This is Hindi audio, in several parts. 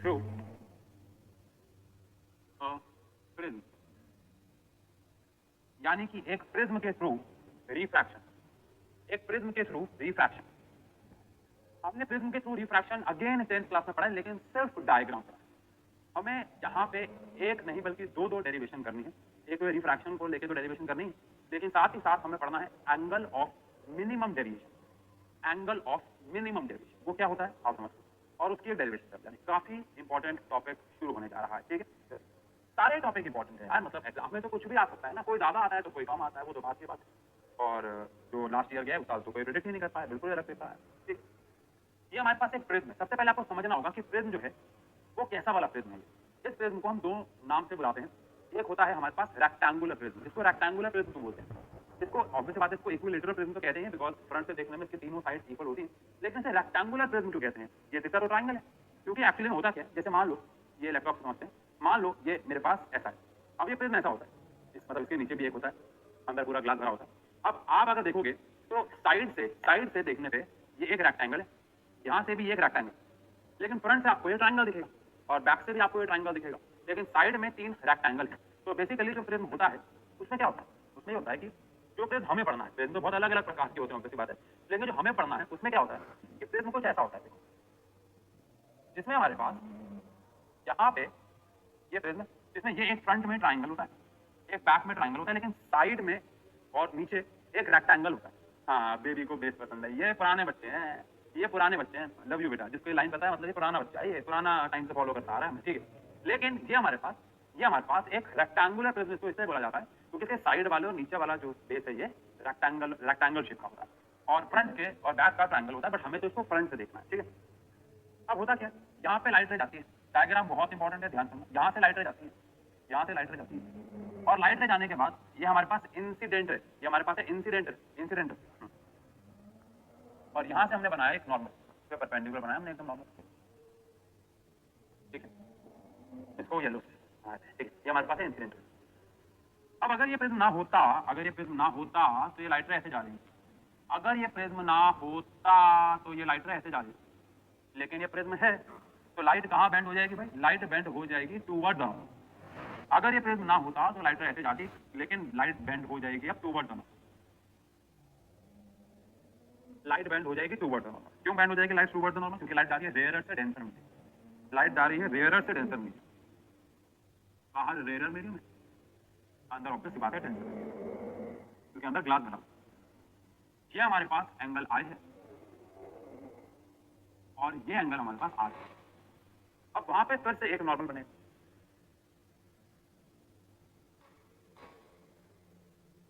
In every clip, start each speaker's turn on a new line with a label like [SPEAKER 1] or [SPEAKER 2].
[SPEAKER 1] through a prism, यानी कि एक प्रिज्म के थ्रू रिफ्रैक्शन, एक प्रिज्म के थ्रू रिफ्रैक्शन। हमने प्रिज्म के through refraction again 10th class में पढ़ा है, लेकिन सिर्फ डायग्राम पढ़ा है। हमें यहाँ पे एक नहीं बल्कि दो डेरिवेशन करनी है। एक रिफ्रैक्शन को लेके दो डेरिवेशन करनी है, लेकिन साथ ही साथ हमें पढ़ना है angle of minimum derivation. Angle of minimum derivation वो क्या होता है आप समझ, और उसकी एक डेरिवेशन कर जानी। काफी इंपॉर्टेंट टॉपिक शुरू होने जा रहा है, ठीक है। सारे टॉपिक इंपॉर्टेंट है यार, मतलब एग्जाम में तो कुछ भी आ सकता है ना, कोई ज्यादा आता है तो कोई कम आता है, वो तो बात की बात है। और जो लास्ट ईयर गया उस साल तो कोई प्रेडिक्ट ही नहीं कर पाया, बिल्कुल अलग पेपर है, ठीक। ये हमारे पास एक प्रिज्म है। सबसे पहले आपको समझना होगा कि प्रिज्म जो है वो कैसा वाला प्रिज्म है। इस प्रिज्म को हम दो नाम से बुलाते हैं। एक होता है हमारे पास रेक्टेंगुलर प्रिज्म, इसको रेक्टेंगुलर प्रिज्म तो बोलते हैं। इसको ऑब्वियस बात है, इसको इक्विलेटरल प्रिज्म तो कहते हैं, बिकॉज फ्रंट से देखने में इसकी तीनों साइड इक्वल होती हैं। लेकिन इसे रेक्टेंगुलर प्रिज्म क्यों कहते हैं? ये दिखता तो ट्रायंगल है, क्योंकि एक्चुअली में होता क्या है, जैसे मान लो ये लैपटॉप समझते हैं, मान लो ये मेरे पास ऐसा है। अब ये प्रिज्म ऐसा होता है, मतलब इसके नीचे भी एक होता है, अंदर पूरा ग्लास भरा होता है। अब आप अगर देखोगे तो साइड से देखने पे ये एक रेक्टेंगल है, यहाँ से भी एक रेक्टेंगल, लेकिन फ्रंट से आपको ये ट्रायंगल दिखेगा और बैक से भी आपको ये ट्रायंगल दिखेगा, लेकिन साइड में तीन रेक्टेंगल है। तो बेसिकली जो प्रिज्म होता है उसमें क्या होता है, उसमें ये होता है कि जो प्रिज्म हमें पढ़ना है, प्रिज्म तो बहुत अलग अलग प्रकार के होते हैं, किसी बात है, लेकिन जो हमें पढ़ना है उसमें क्या होता है कि प्रिज्म कुछ ऐसा होता है, देखो, जिसमें हमारे पास यहाँ पे ये प्रिज्म, जिसमें ये एक फ्रंट में ट्रायंगल होता है, एक बैक में ट्रायंगल होता है, लेकिन साइड में और नीचे एक रेक्टेंगल होता है। हाँ, बेबी को बेस पसंद है, ये पुराने बच्चे हैं, ये पुराने बच्चे हैं, लव यू बेटा, जिसको ये लाइन पता है, मतलब ये पुराना बच्चा है, ये पुराना टाइम से फॉलो करता आ रहा है, ठीक है। लेकिन ये हमारे पास एक रेक्टेंगुलर प्रिज्म इसको इसलिए बोला जाता है क्योंकि इसके साइड वाले और नीचे वाला जो बेस है ये रेक्टेंगल शेप का होता है, और फ्रंट के और बैक का ट्रायंगल होता है, बट हमें तो इसको फ्रंट से देखना है, ठीक है। अब होता क्या, यहाँ पे लाइट रे जाती है, डायग्राम बहुत इंपॉर्टेंट है, ध्यान सुनना। यहाँ से लाइट रे जाती है, यहाँ से लाइट रे जाती है, और लाइट रे जाने के बाद ये हमारे पास इंसिडेंट है, ये हमारे पास है इंसिडेंट। और यहाँ से हमने बनाया एक नॉर्मल, परपेंडिकुलर बनाया हमने एकदम नॉर्मल, ठीक है। इसको येलो से, ठीक है, ये हमारे पास है इंसिडेंट। अब अगर ये प्रिज्म ना होता तो ये लाइट रे ऐसे जा रही है। अगर ये प्रिज्म ना होता तो ये लाइट रे ऐसे जा रही है, लेकिन ये प्रिज्म है तो लाइट कहाँ बेंड हो जाएगी भाई? लाइट बेंड हो जाएगी टूवर्ड द नॉर्थ। अगर ये प्रिज्म ना होता तो लाइट ऐसे जाती, लेकिन लाइट बेंड हो जाएगी अब toward the north. Light bend हो जाएगी टूवर्ड द नॉर्थ। क्यों बेंड हो जाएगी लाइट टूवर्ड द नॉर्थ? क्योंकि लाइट जा रही है रेयरर से डेंसर में, लाइट जा रही है रेयरर से डेंसर में। बाहर रेयरर मीडियम है, अंदर ऑब्वियस बात है डेंसर, क्योंकि अंदर ग्लास बना। ये हमारे पास एंगल आई है और ये एंगल हमारे पास आर है। अब वहां पे फिर से एक नॉर्मल बनेगा,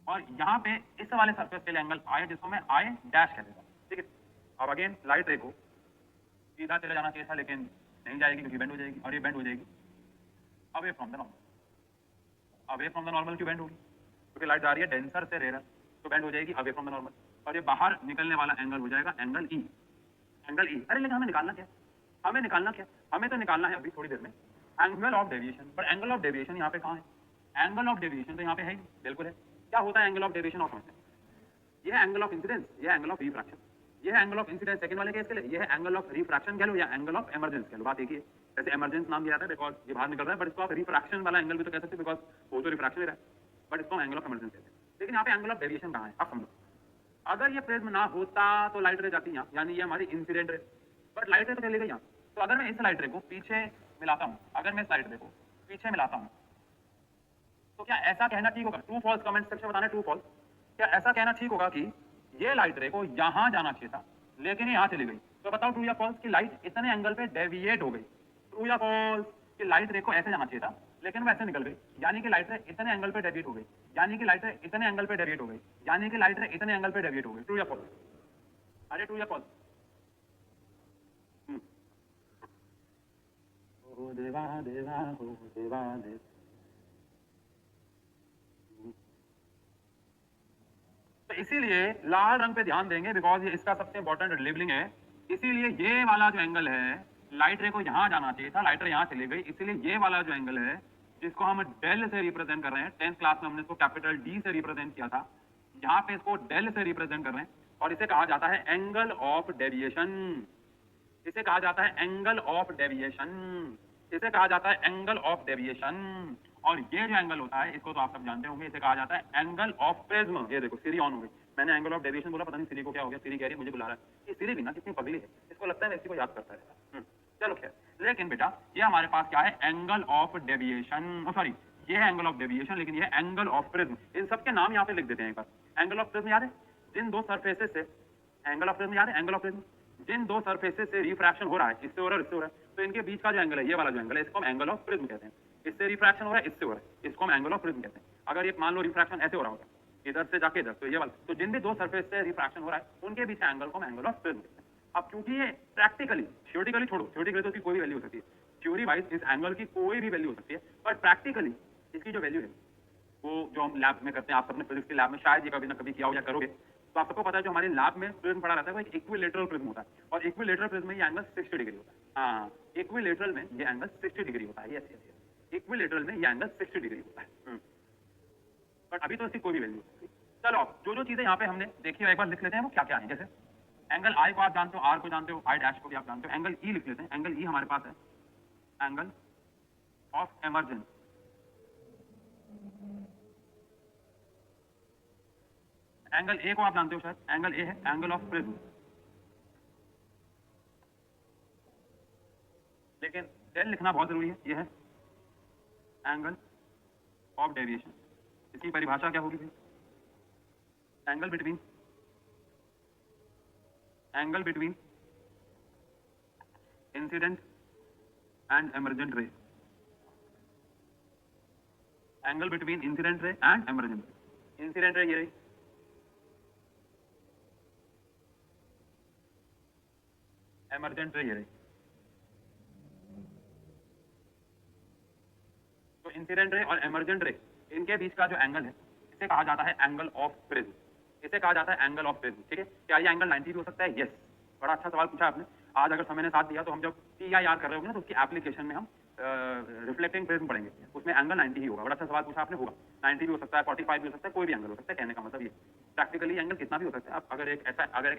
[SPEAKER 1] और यहाँ पे इस वाले सरफेस के लिए एंगल आई, जिसको मैं आई डैश कह देता हूँ, ठीक है। अब अगेन लाइट रे को सीधा चले जाना चाहिए था, लेकिन नहीं जाएगी क्योंकि बेंड हो जाएगी, और ये बेंड हो जाएगी away from the normal. Away from the normal क्यों बेंड होगी? क्योंकि लाइट जा रही है डेंसर से रेयर, तो बेंड हो जाएगी अवे फ्रॉम द नॉर्मल, और ये बाहर निकलने वाला एंगल हो जाएगा एंगल ई। अरे लेकिन हमें निकालना क्या? हमें तो निकालना है अभी थोड़ी देर में एंगल ऑफ डेविएशन। पर एंगल ऑफ डेविएशन यहाँ पे कहाँ है? एंगल ऑफ डेविएशन तो यहाँ पे है ही, बिल्कुल है। क्या होता है एंगल ऑफ डेविएशन ऑफ समझते हैं? ये है एंगल ऑफ इंसिडेंस, ये है एंगल ऑफ रिफ्रैक्शन। ये है एंगल ऑफ इंसिडेंस सेकंड वाले केस के लिए, ये है एंगल ऑफ रिफ्रैक्शन कह लो या एंगल ऑफ इमर्जेंस कह लो, बात एक ही है। जैसे इमर्जेंस नाम दिया जाता है बिकॉज ये बाहर निकल रहा है, बट इसको आप रिफ्रैक्शन वाला एंगल भी तो कह सकते हैं बिकॉज वो तो रिफ्रैक्शन ही रहा है, बट इसको एंगल ऑफ इमर्जेंस कहते हैं। लेकिन यहाँ पे एंगल ऑफ डेविएशन कहाँ है आप समझो। अगर ये प्रिज्म ना होता तो लाइट रे जाती यहाँ, यानी ये हमारी इंसिडेंट रे, बट लाइट रे तो चली गई यहाँ। तो अगर मैं इस लाइट रे को पीछे मिलाता हूँ, अगर मैं इस लाइट रे को पीछे मिलाता हूँ, तो क्या ऐसा कहना ठीक होगा? ट्रू फॉल्स कमेंट सेक्शन में बताना, ट्रू फॉल्स। क्या ऐसा कहना ठीक होगा कि ये लाइट रे को यहाँ जाना चाहिए था लेकिन ये यहाँ चली गई? तो बताओ ट्रू या फॉल्स कि लाइट इतने एंगल पे डेविएट हो गई? ट्रू या फॉल्स कि लाइट रे को ऐसे जाना चाहिए था लेकिन वो ऐसे निकल गई, यानी कि लाइट रे इतने एंगल पे डेविएट हो गई, यानी कि लाइट रे इतने एंगल पे डेविएट हो गई, यानी कि लाइट रे इतने एंगल पे डेविएट हो गई। ट्रू या फॉल्स? अरे ट्रू या फॉल्स? ओ देवा देवा हो देवा देव। तो इसीलिए लाल रंग पे ध्यान देंगे बिकॉज ये इसका सबसे इंपॉर्टेंट लेबलिंग है। इसीलिए ये वाला जो एंगल है, लाइट रे को यहाँ जाना चाहिए था, लाइट रे यहाँ चली गई, इसीलिए ये वाला जो एंगल है जिसको हम डेल से रिप्रेजेंट कर रहे हैं, 10th क्लास में हमने इसको कैपिटल डी से रिप्रेजेंट किया था, यहाँ पे इसको डेल से रिप्रेजेंट कर रहे हैं, और इसे कहा जाता है एंगल ऑफ डेविएशन। इसे कहा जाता है एंगल ऑफ डेविएशन। इसे कहा जाता है एंगल ऑफ डेविएशन। और ये जो एंगल होता है इसको तो आप सब जानते होंगे, इसे कहा जाता है एंगल ऑफ प्रिज्म। ये देखो सीरी ऑन हो गई, मैंने एंगल ऑफ डेविएशन बोला, पता नहीं सीरी को क्या हो गया, सीरी कह रही है मुझे बुला रहा है। ये सीरी भी ना कितनी पगली है, इसको लगता है मैं इसी को याद करता है। चलो खैर, लेकिन बेटा ये हमारे पास क्या है, एंगल ऑफ डेविएशन, सॉरी ये है एंगल ऑफ डेविएशन, लेकिन ये एंगल ऑफ प्रिज्म। इन सबके नाम यहाँ पे लिख देते हैं एक बार। एंगल ऑफ प्रिज्म याद है, जिन दो सरफेसेस से, एंगल ऑफ प्रिज्म याद है, एंगल ऑफ प्रिज्म जिन दो सरफेसेस से रिफ्रैक्शन हो रहा है, इससे हो रहा है इससे हो रहा है, तो इनके बीच का जो एंगल है, ये वाला जो एंगल है, इसको हम एंगल ऑफ प्रिज्म कहते हैं। इससे रिफ्रैक्शन हो रहा है, इससे हो रहा है, इसको हम एंगल ऑफ प्रिज्म कहते हैं। अगर ये मान लो रिफ्रैक्शन ऐसे हो रहा होता है, इधर से जाके इधर, तो ये वाला, तो जिन भी दो सरफेस से रिफ्रैक्शन हो रहा है उनके बीच एंगल को हम एंगल ऑफ प्रिज्म कहते हैं। अब क्योंकि ये प्रैक्टिकली, थ्योरेटिकली छोड़ो, थ्योरेटिकली तो इसकी कोई वैल्यू हो सकती है, थ्योरी वाइज इस एंगल की कोई भी वैल्यू हो सकती है, बट प्रैक्टिकली इसकी जो वैल्यू है वो जो हम लैब में करते हैं, आप सबने फिजिक्स की लैब में शायद ये कभी ना कभी किया हो या करोगे, तो आप सबको पता है जो हमारे लैब में प्रिज्म पड़ा रहता है वो एक इक्विलेटरल प्रिज्म होता है, और इक्विलेटरल प्रिज्म में ये एंगल 60 डिग्री होता है। हाँ, इक्विलेटरल में ये एंगल 60 डिग्री होता है, यस यस यस, इक्विलेटरल में ये एंगल 60 डिग्री होता है। बट अभी तो इसकी कोई भी वैल्यू नहीं। चलो जो जो चीजें यहाँ पे हमने देखी है एक बार लिख लेते हैं, वो क्या क्या है। जैसे एंगल आई को आप जानते हो, आर को जानते हो, आई डैश को भी आप जानते हो। एंगल ई लिख लेते हैं, एंगल ई हमारे पास है angle of emergence. Angle A को आप जानते हो शायद, एंगल ए है एंगल ऑफ प्रिज्म, लेकिन डेल लिखना बहुत जरूरी है। ये है एंगल ऑफ डेविएशन। इसकी परिभाषा क्या होगी? Angle between incident and emergent ray, angle between incident ray and emergent ray. Incident ray ये रही, एमर्जेंट रे ये रही। तो इंसिडेंट रे और एमर्जेंट रे इनके बीच का जो एंगल है इसे कहा जाता है एंगल ऑफ प्रिज्म, इसे कहा जाता है एंगल ऑफ प्रिज्म। ठीक है, क्या ये एंगल 90 भी हो सकता है? यस, बड़ा अच्छा सवाल पूछा आपने। आज अगर समय ने साथ दिया तो हम जब PIR कर रहे होंगे ना तो उसकी एप्लीकेशन में हम रिफ्लेक्टिंग प्रिज्म पढ़ेंगे, उसमें एंगल 90 ही होगा। बड़ा अच्छा सवाल पूछा आपने, होगा 90 भी हो सकता है, 45 भी हो सकता है, कोई भी एंगल हो सकता है। कहने का मतलब ये प्रैक्टिकली एंगल कितना भी हो सकता है। अब अगर एक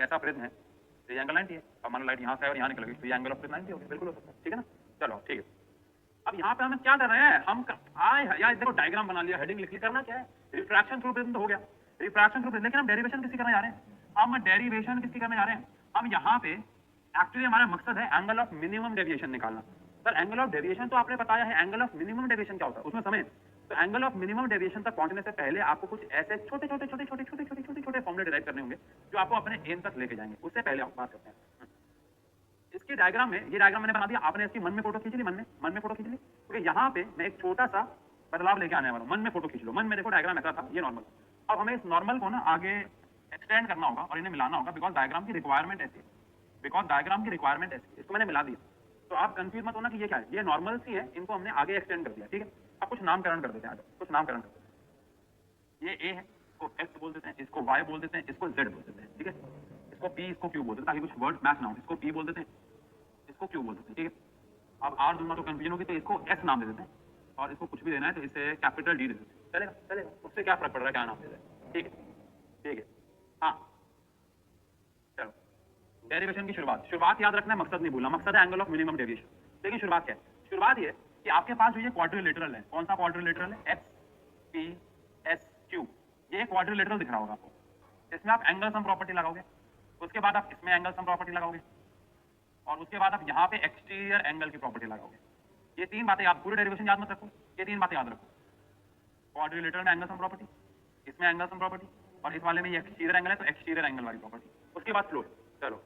[SPEAKER 1] ऐसा प्रिज्म है तो ये एंगल 90 है, अब मान लो लाइट यहाँ से और यहाँ निकल गई तो ये एंगल ऑफ प्रिज्म 90 हो गया, बिल्कुल हो सकता है। ठीक है ना, चलो ठीक है। अब यहाँ पे हमें क्या कर रहे हैं, हम आए यार देखो डायग्राम बना लिया, हेडिंग लिख ली, करना क्या है, रिफ्रैक्शन थ्रू प्रिज्म तो हो गया, रिफ्रैक्शन थ्रू प्रिज्म। लेकिन हम डेरिवेशन किसकी करने जा रहे हैं? हम डेरिवेशन किसकी करने जा रहे हैं? हम यहाँ पे एक्चुअली हमारा मकसद है एंगल ऑफ मिनिमम डेविएशन निकालना। सर एंगल ऑफ डेविएशन तो आपने बताया है, एंगल ऑफ मिनिमम डेविएशन क्या होता है उसमें समय। तो एंगल ऑफ मिनिमम डेविएशन तक पहुंचने से पहले आपको कुछ ऐसे छोटे छोटे फॉर्मूले डिराइव करने होंगे जो आपको अपने एम तक लेके जाएंगे। उससे पहले आप बात करते हैं इसकी डायग्राम में। ये डायग्राम मैंने बना दिया, आपने इसकी मन में फोटो खींच ली, मन में फोटो खींच ली, क्योंकि यहाँ पे मैं एक छोटा सा बदलाव लेके आने वाला हूँ। मन में फोटो खींच लो, मन में देखो डायग्राम ऐसा था, ये नॉर्मल। अब हमें इस नॉर्मल को ना आगे एक्सटेंड करना होगा और इन्हें मिलाना होगा, बिकॉज डायग्राम की रिक्वायरमेंट ऐसी है, इसको मैंने मिला दिया। तो आप कंफ्यूज मत होना कि ये क्या है, ये नॉर्मल सी है, इनको हमने आगे एक्सटेंड कर दिया। ठीक है, अब कुछ नामकरण कर देते हैं, कुछ नामकरण कर देते हैं। ये ए है, इसको एक्स बोल देते हैं, इसको वाई बोल देते हैं, इसको जेड बोल देते हैं। ठीक है, इसको पी, इसको क्यू बोल देते हैं, ताकि कुछ वर्ड मैच ना हो। इसको पी बोल देते हैं, इसको क्यू बोल देते हैं। ठीक है, अब आर दूंगा तो कंफ्यूजन होगी, तो इसको एस नाम दे देते हैं, और इसको कुछ भी देना है तो इसे कैपिटल डी दे देते हैं। चलेगा चलेगा, उससे क्या फर्क पड़ रहा है क्या नाम दे दें। ठीक है ठीक है, हाँ चलो। डेरिवेशन की शुरुआत याद रखना है, मकसद नहीं भूलना। मकसद है एंगल ऑफ मिनिमम डेविएशन, लेकिन शुरुआत क्या है? शुरुआत ये कि आपके पास जो ये क्वाड्रिलेटरल है, कौन सा क्वाड्रिलेटरल है? X P S Q. ये क्वाड्रिलेटरल दिख रहा होगा आपको, इसमें आप एंगल सम प्रॉपर्टी लगाओगे, उसके बाद आप इसमें एंगल सम प्रॉपर्टी लगाओगे, और उसके बाद आप यहाँ पे एक्सटीरियर एंगल की प्रॉपर्टी लगाओगे। ये तीन बातें याद, पूरे डेरिवेशन याद मत रखो, ये तीन बातें याद रखो। क्वाड्रिलेटरल में एंगल सम प्रॉपर्टी, इसमें एंगल सम प्रॉपर्टी, और इस वाले में ये एक्सटीरियर एंगल है तो एक्सटीरियर एंगल वाली प्रॉपर्टी। उसके बाद फ्लोर। चलो,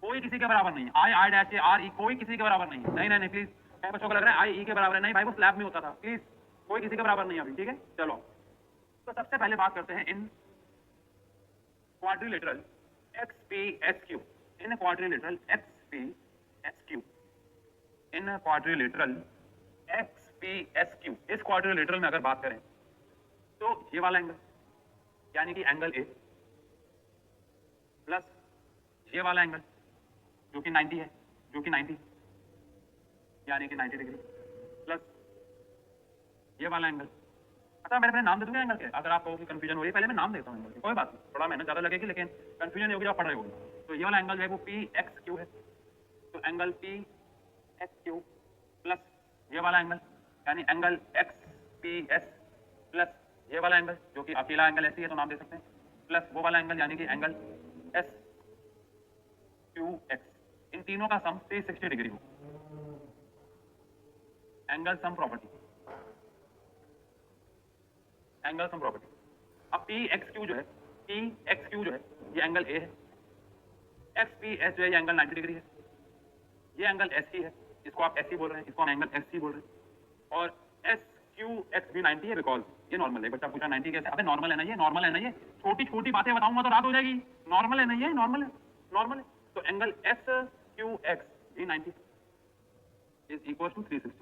[SPEAKER 1] कोई किसी के बराबर नहीं है, आई डैश आर ई कोई किसी के बराबर नहीं है। नहीं प्लीज, कई बच्चों को लग रहा है आई ई के बराबर है, नहीं भाई वो स्लैब में होता था। प्लीज, कोई किसी के बराबर नहीं है अभी। ठीक है, चलो तो सबसे पहले बात करते हैं इन quadrilateral x P S Q, इन quadrilateral x P S Q, इन quadrilateral x P S Q. इस क्वाड्रिलेटरल में अगर बात करें तो ये वाला एंगल यानी कि एंगल ए प्लस ये वाला एंगल जो कि 90 है, जो कि 90 यानी कि 90 डिग्री, प्लस ये वाला एंगल। अच्छा मैं अपने नाम दे दूंगा एंगल के, अगर आपको कंफ्यूजन हो रही है पहले मैं नाम देता हूँ एंगल के, कोई बात नहीं, थोड़ा मेहनत ज्यादा लगेगी लेकिन कंफ्यूजन नहीं होगी, आप पढ़ रहे होगे। तो ये वाला एंगल जो है वो पी एक्स क्यू है, तो angle P x Q plus ये वाला एंगल यानी angle x P S plus ये वाला एंगल जो कि अकेला एंगल ऐसी है तो नाम दे सकते हैं, प्लस वो वाला एंगल यानी कि एंगल एस क्यू एक्स, इन तीनों का सम 360 डिग्री हो। Angle sum property, angle sum property. अब पी एक्स क्यू जो है, पी एक्स क्यू जो है ये एंगल ए है, एक्स पी एस जो है ये एंगल 90 डिग्री है, ये एंगल एस सी है, इसको आप एस सी बोल रहे हैं, इसको हम एंगल एस सी बोल रहे हैं, और एस क्यू एक्स भी 90 है बिकॉज ये नॉर्मल है। बच्चा पूछा 90 कैसे, अबे नॉर्मल है ना, ये नॉर्मल है ना, ये छोटी छोटी बातें बताऊंगा तो रात हो जाएगी। नॉर्मल है ना, ये नॉर्मल है, नॉर्मल है। तो एंगल एस क्यू एक्स भी 90 इज इक्वल टू 360,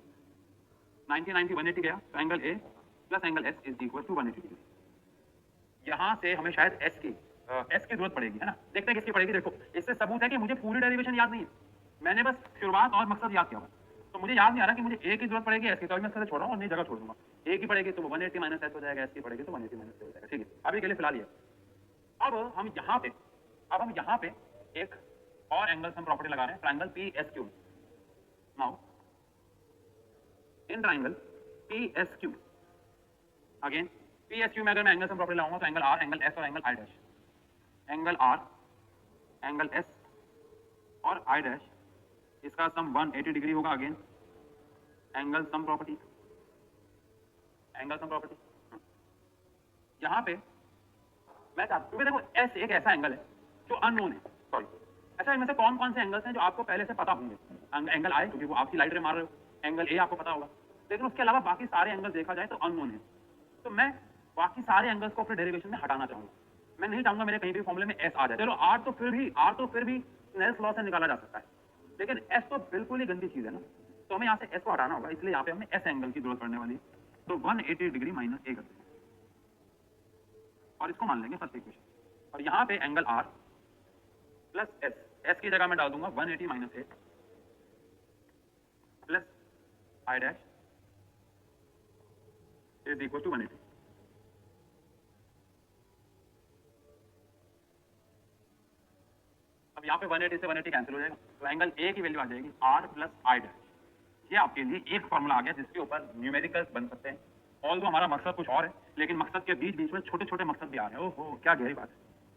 [SPEAKER 1] 90 90 180 गया, तो angle A plus angle S is equal to 180 degree. यहाँ से हमें शायद एस की जरूरत पड़ेगी, है ना, देखते हैं किसकी पड़ेगी। देखो इससे सबूत है कि मुझे पूरी डेरिवेशन याद नहीं है, मैंने बस शुरुआत और मकसद याद किया हुआ, तो मुझे याद नहीं आ रहा कि मुझे ए की जरूरत पड़ेगी एस की, तो अभी मैं इससे छोड़ रहा हूँ और नई जगह छोड़ दूंगा। ए की पड़ेगी तो 180 माइनस एस हो जाएगा, एस की पड़ेगी तो 180 माइनस हो जाएगा, ठीक है, अभी के लिए फिलहाल ये। अब हम यहाँ पे एक और एंगल सम प्रॉपर्टी लगा रहे हैं, triangle P S Q. Now in triangle P S Q again P S Q में अगर मैं एंगल सम प्रॉपर्टी लगाऊंगा तो एंगल आर, एंगल एस और angle I dash, angle R, angle S और आई डैश, इसका सम 180 डिग्री होगा। Again angle sum property, angle sum property. यहाँ पे मैं चाहता हूँ, देखो एस एक ऐसा एंगल है जो अननोन है, सॉरी, अच्छा इनमें से कौन कौन से एंगल्स हैं जो आपको पहले से पता होंगे। एंगल आई क्योंकि वो आपकी लाइट रे मार रहे हो, एंगल ए आपको पता होगा, लेकिन उसके अलावा बाकी सारे एंगल देखा जाए तो अननोन है। तो मैं बाकी सारे एंगल्स को अपने डेरिवेशन में हटाना चाहूंगा, मैं नहीं चाहूंगा मेरे कहीं भी फॉर्मूले में एस आ जाए। चलो आर तो फिर भी स्नेल्स लॉ से निकाला जा सकता है, लेकिन एस तो बिल्कुल ही गंदी चीज है ना, तो हमें यहाँ से एस को हटाना होगा, इसलिए यहाँ पे हमें एस एंगल की जरूरत पड़ने वाली है। तो 180 डिग्री माइनस ए करते हैं और इसको मान लेंगे फर्स्ट इक्वेशन, और यहाँ पे angle R plus S, S की जगह मैं डाल दूंगा 180 minus A plus I dash is equal to 180। अब यहाँ पे 180 से 180 कैंसिल हो जाएगा, तो एंगल ए की वैल्यू आ जाएगी आर प्लस आई डैश। ये आपके लिए एक फॉर्मूला आ गया जिसके ऊपर न्यूमेरिकल्स बन सकते हैं, ऑल हमारा मकसद कुछ और है, लेकिन मकसद के बीच बीच में छोटे छोटे मकसद भी आ रहे हैं। ओहो क्या गहरी बात है,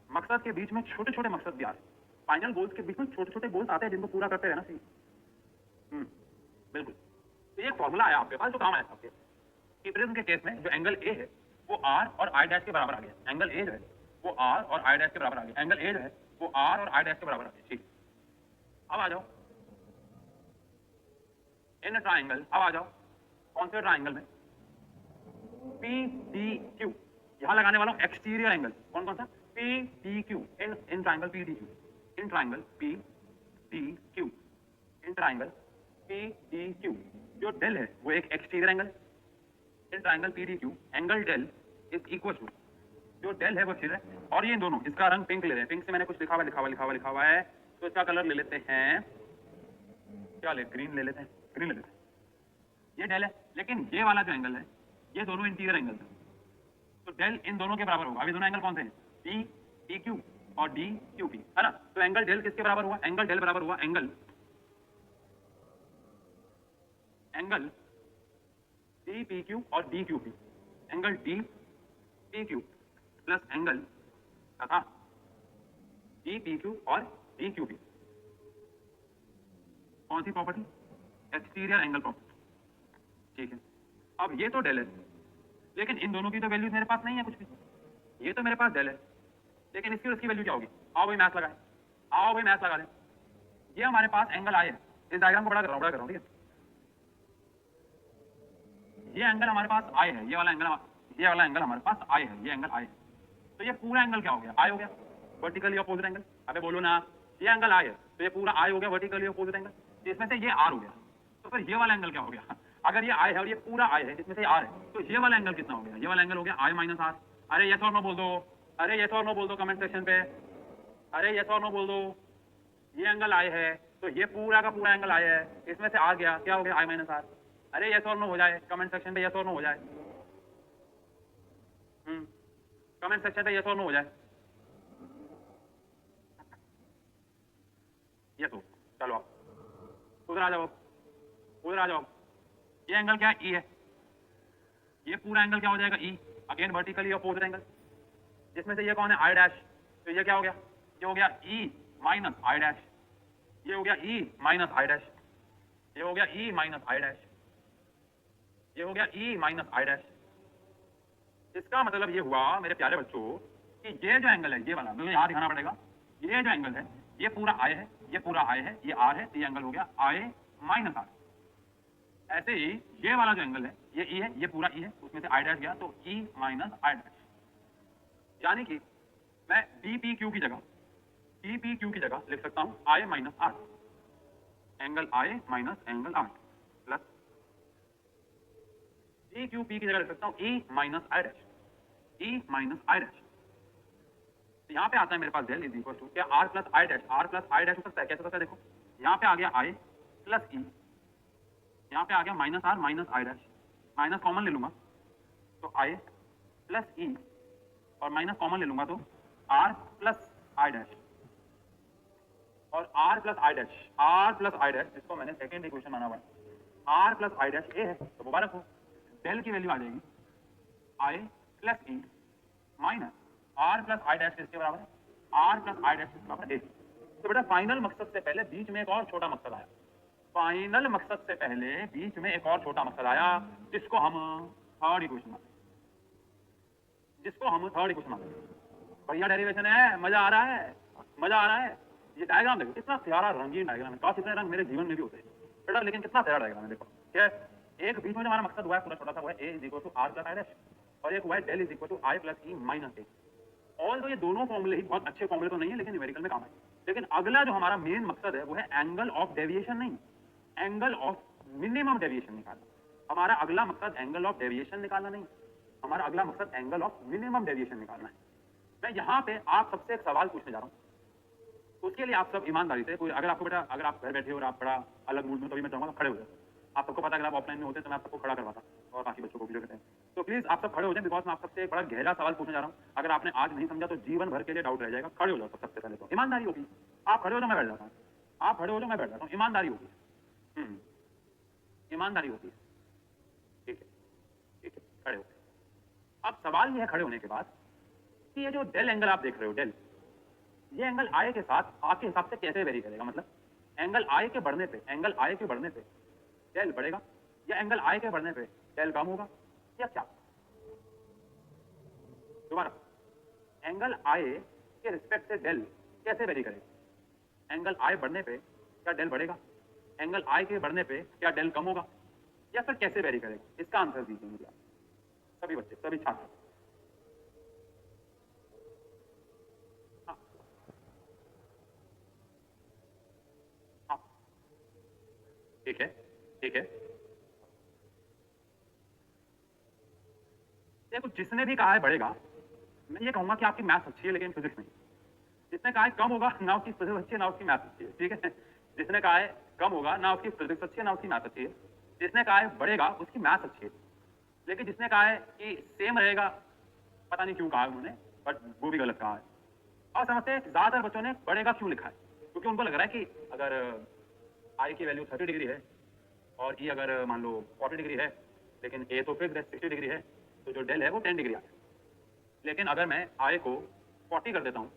[SPEAKER 1] मकसद के बीच में छोटे छोटे मकसद भी आ रहे हैं, फाइनल गोल्स के बीच में छोटे छोटे गोल्स आते हैं जिनको पूरा करते रहना चाहिए। बिल्कुल, तो एक फॉर्मूला आया आपके पास जो काम आया आपके कि प्रिज्म के केस में जो एंगल ए है वो आर और आई डैश के बराबर आ गया, एंगल ए जो है वो आर और आई डैश के बराबर आ गया, एंगल ए जो है वो आर और आई डैश के बराबर आ गया, ठीक। अब आ जाओ इन ट्राइंगल, अब आ जाओ कौन से ट्राइंगल में पी डी क्यू, यहां लगाने वाला हूं एक्सटीरियर एंगल, कौन कौन सा, P D Q, in triangle P D Q, in triangle P D Q, in triangle P D Q, जो डेल है वो एक एक्सटीरियर एंगल है। In triangle P D Q angle del is equal to, जो डेल है वो स्थिर है, और ये दोनों, इसका रंग पिंक ले रहे हैं, पिंक से मैंने कुछ लिखा हुआ है, तो इसका कलर ले लेते हैं, क्या ले, ग्रीन ले लेते हैं, ग्रीन ले लेते हैं। ये डेल है, लेकिन ये वाला जो एंगल है ये दोनों इंटीरियर एंगल है, तो डेल इन दोनों के बराबर होगा। अभी दोनों एंगल कौन से हैं, पी डी क्यू और डी क्यू पी, है ना, तो एंगल डेल किसके बराबर हुआ, एंगल डेल बराबर हुआ एंगल डी पी क्यू और D Q P, angle D P Q plus angle तथा डी पी क्यू और डी क्यू पी, कौन सी प्रॉपर्टी, एक्सटीरियर एंगल प्रॉपर्टी, ठीक है। अब ये तो डेल है, लेकिन इन दोनों की तो वैल्यूज मेरे पास नहीं है कुछ भी, ये तो मेरे पास डेल है, लेकिन इसकी और इसकी वैल्यू क्या होगी, आओ भाई मैथ लगाएं, आओ भाई मैथ लगा लें। ये हमारे पास एंगल आई है, इस डायग्राम को बड़ा कर रहा हूँ, ठीक है, ये एंगल हमारे पास आई है, ये वाला एंगल हमारे पास आई है, ये एंगल आई है, तो ये पूरा एंगल क्या हो गया, आई हो गया, वर्टिकली अपोजिट एंगल। अबे बोलो ना, ये एंगल आई है तो ये पूरा आई हो गया, वर्टिकली अपोजिट एंगल, तो इसमें से ये आर हो गया, तो फिर ये वाला एंगल क्या हो गया, अगर ये आई है और ये पूरा आई है, इसमें से आर है, तो ये वाला एंगल कितना हो गया, ये वाला एंगल हो गया आई माइनस आर। अरे यस और नो बोल दो, अरे यस और नो बोल दो कमेंट सेक्शन पे, अरे यस और नो बोल दो। ये एंगल आई है तो ये पूरा का पूरा एंगल आई है, इसमें से आ गया, क्या हो गया, आई माइनस आर। अरे यस और नो हो जाए कमेंट सेक्शन पे, यस और नो हो जाए, कमेंट सेक्शन पे यस और नो हो जाए, यस हो, चलो आप उधर आ जाओ, उधर आ जाओ। ये एंगल क्या है? ई है। ये पूरा एंगल क्या हो जाएगा? ई। अगेन वर्टिकली अपोजिट एंगल, जिसमें से ये कौन है? आई डैश। तो ये क्या हो गया? ये हो गया ई माइनस आई डैश, ये हो गया ई माइनस आई डैश, ये हो गया ई माइनस आई डैश, ये हो गया ई माइनस आई डैश। इसका मतलब ये हुआ मेरे प्यारे बच्चों कि ये जो एंगल है, ये वाला मुझे यहाँ दिखाना पड़ेगा, ये जो एंगल है ये पूरा आई है, ये पूरा आई है, ये आर है, तो ये एंगल हो गया आई माइनस आर। ऐसे ही ये वाला जो एंगल है ये ई है, ये पूरा ई है, उसमें से आई डैश गया तो ई माइनस आई डैश। यानी कि मैं डी पी क्यू की जगह लिख सकता हूं I minus R, angle I minus angle R, plus D Q P की जगह लिख सकता हूं E minus I dash, E minus I dash. तो यहाँ पे आता है मेरे पास डेल इज इक्वल टू क्या? R plus I dash, R plus I dash हो सकता है, कैसे हो सकता है? देखो यहाँ पे आ गया आई प्लस ई, यहाँ पे आ गया minus R minus I dash, माइनस कॉमन ले लूंगा तो आई प्लस ई, और माइनस कॉमन ले लूंगा तो आर प्लस आई डैश, और R plus I dash, R plus I dash जिसको मैंने सेकेंड इक्वेशन माना हुआ है, R plus I dash A है, तो मुबारक हो, डेल की वैल्यू आ जाएगी I plus E minus R plus I dash किसके बराबर है? आर प्लस आई डैश किसके बराबर है? तो बेटा फाइनल मकसद से पहले बीच में एक और छोटा मकसद आया, फाइनल मकसद से पहले बीच में एक और छोटा मकसद आया जिसको हम थर्ड इक्वेशन मानते हैं, बढ़िया डेरिवेशन है, मजा आ रहा है, मजा आ रहा है। ये डायग्राम देखो कितना प्यारा रंगीन डायग्राम है, काश इतने रंग मेरे जीवन में भी होते हैं बेटा, लेकिन कितना प्यारा डायग्राम है। देखो क्या एक बीच में जो हमारा मकसद हुआ है पूरा छोटा सा, हुआ है A is equal to R plus I dash, और एक हुआ है del is equal to I plus E minus A. All तो ये दोनों फॉर्मूले ही बहुत अच्छे फॉर्मूले तो नहीं है, लेकिन न्यूमेरिकल में काम है। लेकिन अगला जो हमारा मेन मकसद है वो है एंगल ऑफ डेविएशन, नहीं एंगल ऑफ मिनिमम डेविएशन निकालना। हमारा अगला मकसद एंगल ऑफ डेविएशन निकालना नहीं, हमारा अगला मकसद एंगल ऑफ मिनिमम डेविएशन निकालना है। मैं यहाँ पे आप सबसे एक सवाल पूछने जा रहा हूँ, उसके लिए आप सब ईमानदारी से, कोई अगर आपको बेटा, अगर आप घर बैठे हो और आप बड़ा अलग मूड में, तभी मैं चाहूंगा खड़े हो जाए। आप सबको पता है अगर आप ऑफलाइन में होते तो मैं आप सबको खड़ा करवाता और बाकी बच्चों को वीडियो करते हैं। तो प्लीज आप सब खड़े हो जाए, बिकॉज मैं आप सबसे एक बड़ा गहरा सवाल पूछने जा रहा हूँ। अगर आपने आज नहीं समझा तो जीवन भर के लिए डाउट रह जाएगा। खड़े हो जाओ सबसे पहले, तो ईमानदारी होगी। आप खड़े हो जाओ, मैं बैठ जाता हूँ, आप खड़े हो जाओ, मैं बैठ जाता हूँ, ईमानदारी होगी, ईमानदारी होती है। ठीक है, ठीक है, खड़े हो। अब सवाल ये है खड़े होने के बाद कि ये जो डेल एंगल आप देख रहे हो, डेल, ये एंगल आई के साथ आपके हिसाब से कैसे वेरी करेगा? मतलब एंगल आई के बढ़ने पे, एंगल आई के बढ़ने पे डेल बढ़ेगा, या एंगल आई के बढ़ने पे डेल कम होगा, या क्या? दोबारा, एंगल आई के रिस्पेक्ट से डेल कैसे वेरी करेगा? एंगल आई बढ़ने पे क्या डेल बढ़ेगा? एंगल आई के बढ़ने पे क्या डेल कम होगा, या फिर कैसे वेरी करेगा? इसका आंसर दीजिए मुझे आप सभी बच्चे, सभी छात्र। ठीक है, ठीक है, देखो जिसने भी कहा है बढ़ेगा, मैं ये कहूंगा कि आपकी मैथ्स अच्छी है लेकिन फिजिक्स नहीं। जिसने कहा है कम होगा, ना उसकी फिजिक्स अच्छी है ना उसकी मैथ्स अच्छी है। ठीक है, जिसने कहा है कम होगा, ना उसकी फिजिक्स अच्छी है ना उसकी मैथ्स अच्छी है। जिसने कहा है बढ़ेगा, उसकी मैथ्स अच्छी है। लेकिन जिसने कहा है कि सेम रहेगा, पता नहीं क्यों कहा है उन्होंने, बट वो भी गलत कहा है। और समझते हैं ज्यादातर बच्चों ने बढ़ेगा क्यों लिखा है, क्योंकि उनको लग रहा है कि अगर आई की वैल्यू 30 डिग्री है और ई अगर मान लो 40 डिग्री है, लेकिन ए तो फिक्स है 60 डिग्री है, तो जो डेल है वो 10 डिग्री आता है। लेकिन अगर मैं आई को 40 कर देता हूँ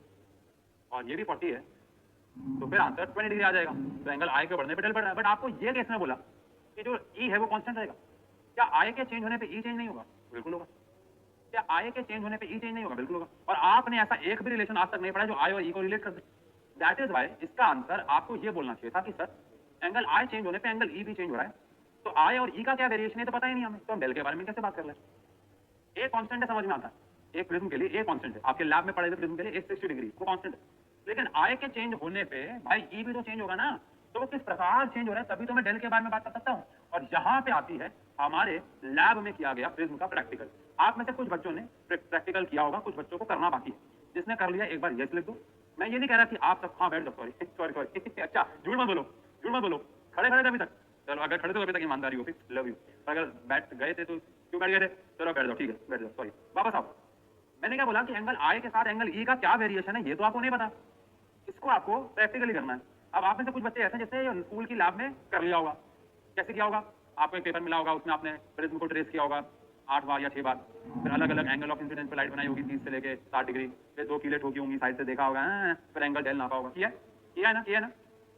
[SPEAKER 1] और ये भी 40 है, तो फिर आंसर 20 डिग्री आ जाएगा। तो एंगल आई के बढ़ने पे डेल बढ़ रहा है। बट आपको ये किसने बोला कि जो ई है वो कांस्टेंट रहेगा? क्या आई के चेंज होने पे ई चेंज नहीं होगा? बिल्कुल होगा। क्या आई के चेंज होने पे ई चेंज नहीं होगा? बिल्कुल होगा। और आपने ऐसा एक भी रिलेशन आज तक नहीं पढ़ा जो आई और ई को रिलेट कर दे। दैट इज वाई इसका आंसर आपको ये बोलना चाहिए था कि सर एंगल आई चेंज होने पे एंगल ई भी चेंज हो रहा है, तो आई और ई का क्या वेरिएशन है तो पता ही नहीं हमें, तो हम डेल के बारे में कैसे बात कर रहे हैं? ए कांस्टेंट है, समझ में आता है। एक प्रिज्म के लिए ए कांस्टेंट है, आपके लैब में पढ़े थे प्रिज्म के लिए 60 डिग्री वो कांस्टेंट है। लेकिन आई के चेंज होने पे भाई ई भी तो चेंज होगा ना, तो वो किस प्रकार चेंज हो रहा है, तभी तो मैं डेल के बारे में बात कर सकता हूँ। और यहाँ पे आती है हमारे लैब में किया गया प्रिज्म का प्रैक्टिकल। आप में से कुछ बच्चों ने प्रैक्टिकल किया होगा, कुछ बच्चों को करना बाकी है। जिसने कर लिया एक बार यस लिख दो। मैं ये नहीं कह रहा कि आप सब, हाँ बैठ जाओ, सॉरी सॉरी सॉरी अच्छा झूठ मत बोलो, झूठ मत बोलो, खड़े खड़े थे अभी तक, चलो अगर खड़े थे तो अभी तक ईमानदारी हो, फिर लव यू। अगर बैठ गए थे तो क्यों बैठ गए थे? चलो बैठ जाओ, ठीक है बैठ जाओ, सॉरी वापस आओ। मैंने क्या बोला कि एंगल आई के साथ एंगल ई का क्या वेरिएशन है ये तो आपको नहीं पता, इसको आपको प्रैक्टिकली करना है। अब आप में से कुछ बच्चे ऐसे जैसे स्कूल की लैब में कर लिया होगा। कैसे किया होगा? आपको एक पेपर मिला होगा, उसमें आपने प्रिज्म को ट्रेस किया होगा 8 बार या 6 बार, फिर अलग अलग एंगल ऑफ इंसिडेंस पे लाइट बनाई होगी 30 से लेके 60 डिग्री, फिर 2 कीलें ठोकी होंगी, साइड से देखा होगा, फिर एंगल डेल नापा होगा। किया है ना, किया है ना,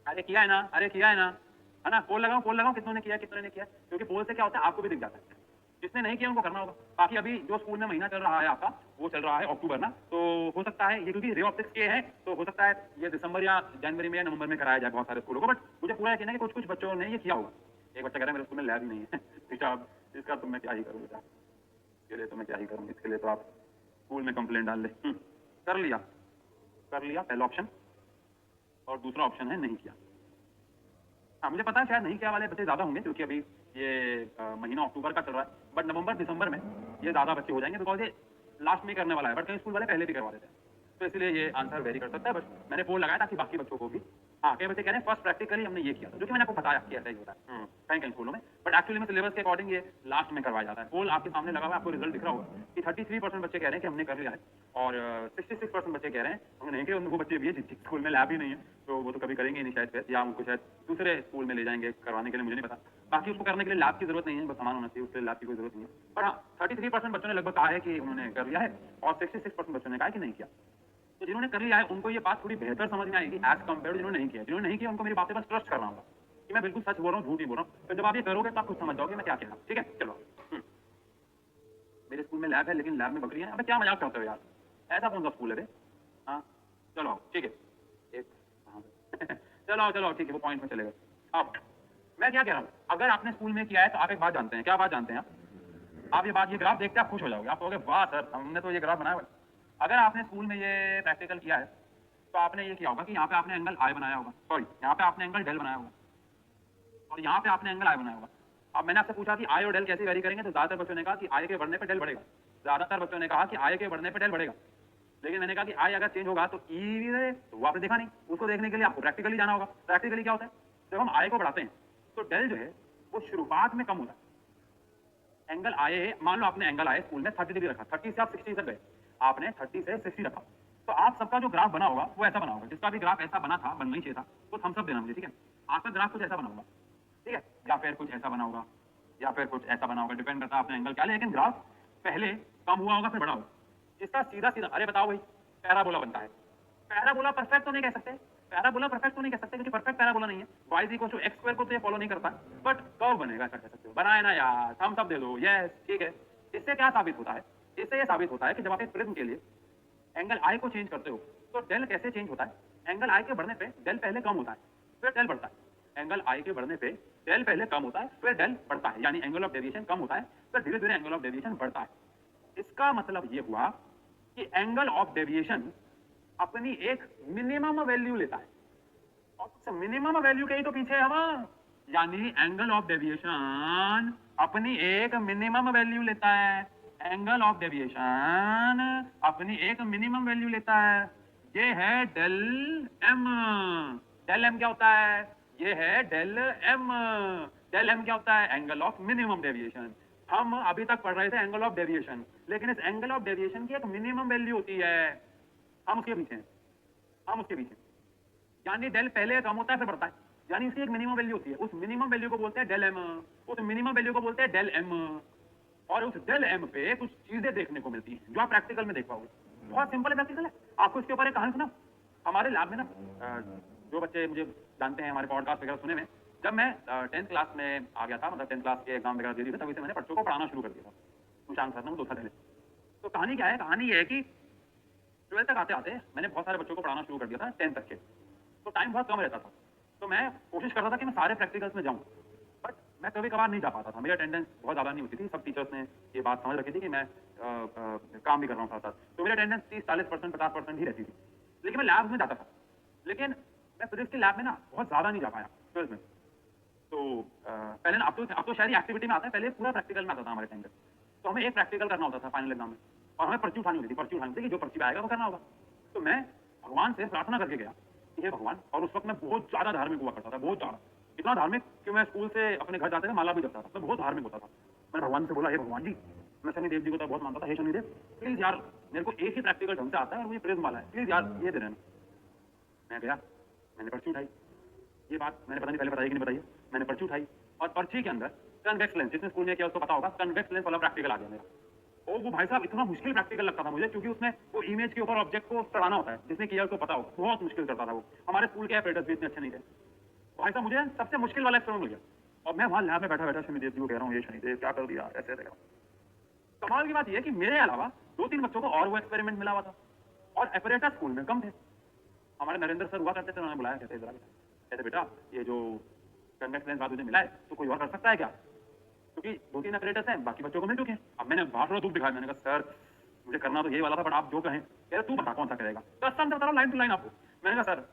[SPEAKER 1] अरे किया है ना, अरे किया है ना। पोल लगाओ कितनों ने किया, कितनों ने किया, क्योंकि पोल से क्या होता है आपको भी दिख जाता है। जिसने नहीं किया उनको करना होगा। बाकी अभी जो स्कूल में महीना चल रहा है आपका, वो चल रहा है अक्टूबर ना, तो हो सकता है ये, क्योंकि रे ऑप्टिक्स के है, तो हो सकता है ये दिसंबर या जनवरी में या नवंबर में कराया जाए बहुत सारे स्कूलों को। बट मुझे पूरा यकीन है कि कुछ कुछ बच्चों ने ये किया होगा। एक बच्चा कह रहा है मेरे स्कूल में लैब ही नहीं है बेटा, इसका तो मैं क्या ही करूँ बेटा, इसके लिए तो मैं क्या ही करूँ, इसके लिए तो आप स्कूल में कंप्लेंट डाल ले। कर लिया पहला ऑप्शन, और दूसरा ऑप्शन है नहीं किया। हाँ मुझे पता है शायद नहीं किया वाले बच्चे ज्यादा होंगे, क्योंकि अभी ये महीना अक्टूबर का चल रहा है, बट नवंबर दिसंबर में ये ज्यादा बच्चे हो जाएंगे, बिकॉज ये लास्ट में करने वाला है, बट कई स्कूल वाले पहले भी करवा देते हैं, तो इसलिए ये आंसर वेरी कर सकता है। बट मैंने पोल लगाया ताकि बाकी बच्चों को भी, हाँ कई बच्चे कह रहे हैं फर्स्ट प्रैक्टिकली हमने ये किया था, जो कि मैंने आपको बताया कि ऐसा ही होता है कहीं कहीं स्कूलों में, बट एक्चुअली में सिलेबस के अकॉर्डिंग ये लास्ट में करवाया जाता है। पोल आपके सामने लगा हुआ है, आपको रिजल्ट दिख रहा होगा कि 33% बच्चे कह रहे हैं कि हमने कर लिया है, और 66% बच्चे कह रहे हैं हमने नहीं किया। उनको बच्चे भी है जिस स्कूल में लैब ही नहीं है, तो वो तो कभी करेंगे नहीं शायद, या उनको शायद दूसरे स्कूल में ले जाएंगे करवाने के लिए, मुझे नहीं पता। बाकी उसको करने के लिए लैब की जरूरत नहीं है, बस सामान होना चाहिए, उसके लिए लैब की कोई जरूरत नहीं है। पर हाँ 33% बच्चों ने लगभग कहा है कि उन्होंने कर लिया है, और 66% बच्चों ने कहा कि नहीं किया। तो जिन्होंने कर लिया है उनको ये बात थोड़ी बेहतर समझ में आएगी एज कम्पेयर जिन्होंने नहीं किया। जिन्होंने नहीं किया उनको मेरी बातें बस ट्रस्ट करना होगा कि मैं बिल्कुल सच बोल रहा हूँ, झूठ नहीं बोल रहा हूँ। तो जब आप ये करोगे तो आप खुद समझ जाओगे मैं क्या कह रहा हूँ। ठीक है चलो। मेरे स्कूल में लैब है, लेकिन लैब में बकरी है। अबे क्या मजाक करते हो यार, ऐसा कौन सा स्कूल है बे? हाँ चलो ठीक है चलो ठीक है, वो पॉइंट में चले गए। अब मैं क्या कह रहा हूँ, अगर आपने स्कूल में किया है तो आप एक बात जानते हैं। क्या बात जानते हैं आप ये बात, ये ग्राफ देखते आप खुश हो जाओगे, आप कहोगे वाह सर हमने तो ये ग्राफ बनाया। अगर आपने स्कूल में ये प्रैक्टिकल किया है तो आपने ये किया होगा कि यहाँ पे आपने एंगल आई बनाया होगा, सॉरी यहाँ पे आपने एंगल डेल बनाया होगा, और यहाँ पे आपने एंगल आई बनाया होगा। अब मैंने आपसे पूछा कि आई और डेल कैसे वेरी करेंगे, तो ज्यादातर बच्चों ने कहा कि आई के बढ़ने पे डेल बढ़ेगा। ज्यादातर बच्चों ने कहा कि आई के बढ़ने पे डेल बढ़ेगा, लेकिन मैंने कहा कि आई अगर चेंज होगा तो ई भी रहे, तो वो आपने देखा नहीं। उसको देखने के लिए आपको प्रैक्टिकली जाना होगा। प्रैक्टिकली क्या होता है, जब हम आई को बढ़ाते हैं तो डेल जो है वो शुरुआत में कम होता है। एंगल आए, मान लो आपने एंगल आए स्कूल में 30 डिग्री रखा, 30 से आप 60 तक गए, आपने 30 से 60 रखा, तो आप सबका जो ग्राफ बना होगा वो ऐसा बना होगा। जिसका भी ग्राफ ऐसा बना था, बनना ही चाहिए था, तो थम्स अप देना मुझे, ठीक है। आपका ग्राफ कुछ ऐसा बना होगा, ठीक है, या फिर कुछ ऐसा बना होगा, या फिर कुछ ऐसा बना होगा, डिपेंड करता है आपने एंगल क्या लिया, लेकिन ग्राफ पहले कम हुआ होगा फिर बड़ा होगा। जिसका सीधा सीधा, अरे बताओ भाई, पैराबोला बनता है। पैराबोला परफेक्ट तो नहीं कह सकते, पैराबोला परफेक्ट तो नहीं कह सकते, क्योंकि परफेक्ट पैराबोला नहीं है। y equal to x square को तो ये फॉलो नहीं करता, बट कर्व बनेगा ऐसा कह सकते हो। बनाए ना यार, थम्स अप दे दो, यस ठीक है। इससे क्या साबित होता है, इससे ये साबित होता है कि जब आप एक प्रिज्म के लिए एंगल आई को चेंज करते हो तो डेल कैसे चेंज होता है। एंगल आई के बढ़ने पे डेल पहले कम होता है फिर डेल बढ़ता है। एंगल आई के बढ़ने पे डेल पहले कम होता है फिर डेल बढ़ता है, यानी एंगल ऑफ डेविएशन कम होता है फिर धीरे धीरे एंगल ऑफ डेविएशन बढ़ता है। इसका मतलब ये हुआ कि एंगल ऑफ डेविएशन अपनी एक मिनिमम वैल्यू लेता है, और मिनिमम वैल्यू के ही तो पीछे हम, यानी एंगल ऑफ डेविएशन अपनी एक मिनिमम वैल्यू लेता है। एंगल ऑफ डेविएशन अपनी एक मिनिमम वैल्यू लेता है। ये है डेल एम। डेल एम क्या होता है, ये है डेल एम। डेल एम क्या होता है, एंगल ऑफ मिनिमम डेविएशन। हम अभी तक पढ़ रहे थे एंगल ऑफ डेविएशन, लेकिन इस एंगल ऑफ डेविएशन की एक मिनिमम वैल्यू होती है, हम उसके पीछे हैं, हम उसके पीछे। यानी डेल पहले कम होता है फिर बढ़ता है, यानी इसकी एक मिनिमम वैल्यू होती है। उस मिनिमम वैल्यू को बोलते हैं डेल एम, उस मिनिमम वैल्यू को बोलते हैं डेल एम। और उस डेल एम पे कुछ चीजें देखने को मिलती हैं जो आप प्रैक्टिकल में देख पाओगे। बहुत सिंपल है, प्रैक्टिकल है। आपको इसके ऊपर एक कहानी सुना। हमारे लैब में ना, जो बच्चे मुझे जानते हैं, हमारे पॉडकास्ट वगैरह सुने में, जब मैं 10th क्लास में आ गया था, मतलब 10th क्लास के एग्जाम वगैरह दे दिए थे, तभी से मैंने बच्चों को पढ़ाना शुरू कर दिया था। सुशांत सर ने, वो 2 साल पहले। तो कहानी क्या है, कहानी ये है कि 12th तक आते आते मैंने बहुत सारे बच्चों को पढ़ाना शुरू कर दिया था 10th तक के। तो टाइम बहुत कम रहता था, तो मैं कोशिश करता था कि मैं सारे प्रैक्टिकल्स में जाऊं, बट मैं कभी कभार नहीं जा पाता था। मेरी अटेंडेंस बहुत ज़्यादा नहीं होती थी। सब टीचर्स ने ये बात समझ रखी थी कि मैं काम भी कर रहा हूँ साथ साथ, तो मेरी अटेंडेंस 30-40%, 50% ही रहती थी। लेकिन मैं लैब्स में जाता था, लेकिन मैं फिजिक्स के लैब में ना बहुत ज़्यादा नहीं जा पाया 12th में। तो पहले ना, अब तो शायद एक्टिविटी में आता है, पहले पूरा प्रैक्टिकल में आता था हमारे टाइम पे। तो हमें एक प्रैक्टिकल करना होता था फाइनल एग्जाम में, और हमें पर्ची उठानी होती थी। पर्ची उठानी होती थी कि जो पर्ची पे आएगा वो करना होगा। तो मैं भगवान से प्रार्थना करके गया कि हे भगवान, और उस वक्त मैं बहुत ज़्यादा धार्मिक हुआ करता था, बहुत ज़्यादा, इतना धार्मिक कि मैं स्कूल से अपने घर जाते थे माला भी जपता था, मैं बहुत धार्मिक होता था। मैंने भगवान से बोला, हे भगवान जी, मैं शनिदेव जी को तो बहुत मानता था, हे शनिदेव प्लीज़ यार, मेरे को एक ही प्रैक्टिकल ढंग से आता है और मुझे प्रिज्म वाला है, प्लीज़ यार ये दे देना। मैं गया, मैंने पर्ची उठाई। ये बात मैंने पता नहीं पहले बताई कि नहीं बताई, मैंने पर्ची उठाई और पर्ची के अंदर कन्वेक्स लेंस, जिसने स्कूल में किया उसको पता होगा, कन्वेक्स लेंस वाला प्रैक्टिकल आ गया मेरा। और वो भाई साहब इतना मुश्किल प्रैक्टिकल लगता था मुझे, क्योंकि उसमें वो इमेज के ऊपर ऑब्जेक्ट को चढ़ाना होता है, जिसने किया उसको पता होगा, बहुत मुश्किल करता था वो। हमारे स्कूल के ऑपरेटर्स भी इतने अच्छे नहीं थे। भाई साहब मुझे सबसे मुश्किल वाला एक्सपेरिमेंट मिल गया, और मैं वहां लैब में बैठा बैठा शनिदेव जी को कह रहा हूँ, ये शनिदेव क्या कर दिया, ऐसे ऐसे। कमाल की बात यह कि मेरे अलावा 2-3 बच्चों को और वो एक्सपेरिमेंट मिला हुआ था, और ऑपरेटर स्कूल में कम थे। हमारे नरेंद्र सर हुआ करते थे, उन्होंने बुलाया, कहते जरा कहते बेटा ये जो कन्वेक्स लेंस बात मुझे मिला है तो कोई और कर सकता है क्या, क्योंकि 2-3 ऑपरेटर्स हैं, बाकी बच्चों को मिल चुके हैं। अब मैंने भाषण दुख दिखाया, मैंने कहा सर मुझे करना तो यही वाला था, बट आप जो कहें। कह रहे तू बता कौन सा करेगा, तो आसान से बता रहा हूँ लाइन टू लाइन आपको। मैंने कहा सर